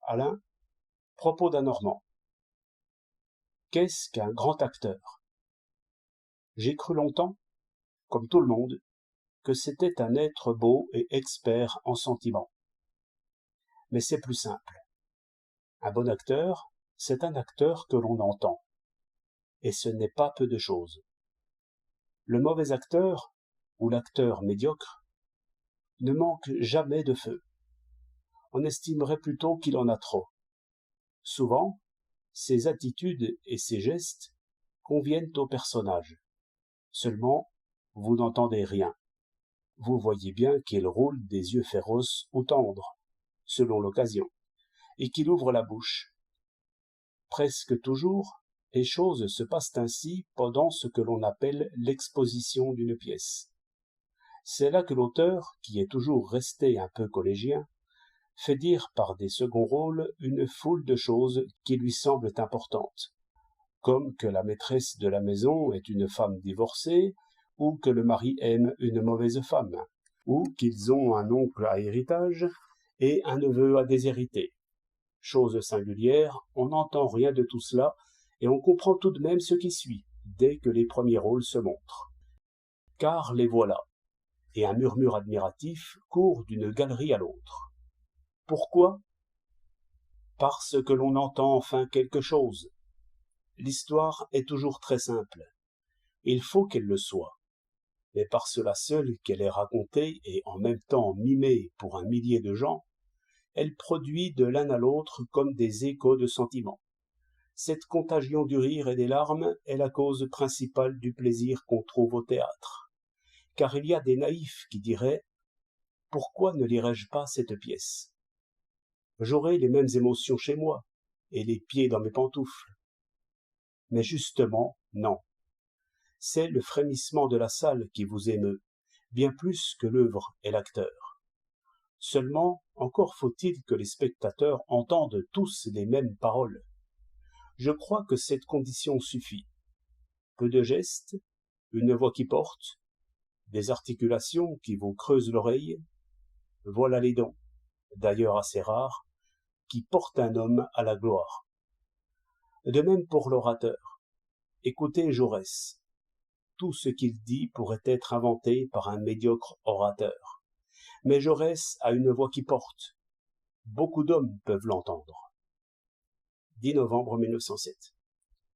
Alain, propos d'un Normand. Qu'est-ce qu'un grand acteur? J'ai cru longtemps, comme tout le monde, que c'était un être beau et expert en sentiments. Mais c'est plus simple. Un bon acteur, c'est un acteur que l'on entend. Et ce n'est pas peu de choses. Le mauvais acteur, ou l'acteur médiocre, ne manque jamais de feu. On estimerait plutôt qu'il en a trop. Souvent, ses attitudes et ses gestes conviennent au personnage. Seulement, vous n'entendez rien. Vous voyez bien qu'il roule des yeux féroces ou tendres, selon l'occasion, et qu'il ouvre la bouche. Presque toujours, les choses se passent ainsi pendant ce que l'on appelle l'exposition d'une pièce. C'est là que l'auteur, qui est toujours resté un peu collégien, fait dire par des seconds rôles une foule de choses qui lui semblent importantes, comme que la maîtresse de la maison est une femme divorcée, ou que le mari aime une mauvaise femme, ou qu'ils ont un oncle à héritage et un neveu à déshériter. Chose singulière, on n'entend rien de tout cela, et on comprend tout de même ce qui suit, dès que les premiers rôles se montrent. Car les voilà, et un murmure admiratif court d'une galerie à l'autre. Pourquoi? Parce que l'on entend enfin quelque chose. L'histoire est toujours très simple. Il faut qu'elle le soit. Mais par cela seul qu'elle est racontée et en même temps mimée pour un millier de gens, elle produit de l'un à l'autre comme des échos de sentiments. Cette contagion du rire et des larmes est la cause principale du plaisir qu'on trouve au théâtre. Car il y a des naïfs qui diraient « Pourquoi ne lirais-je pas cette pièce ? J'aurais les mêmes émotions chez moi, et les pieds dans mes pantoufles. » Mais justement, non. C'est le frémissement de la salle qui vous émeut, bien plus que l'œuvre et l'acteur. Seulement, encore faut-il que les spectateurs entendent tous les mêmes paroles. Je crois que cette condition suffit. Peu de gestes, une voix qui porte, des articulations qui vous creusent l'oreille, voilà les dons, d'ailleurs assez rares, qui portent un homme à la gloire. De même pour l'orateur. Écoutez Jaurès. Tout ce qu'il dit pourrait être inventé par un médiocre orateur. Mais Jaurès a une voix qui porte. Beaucoup d'hommes peuvent l'entendre. 10 novembre 1907.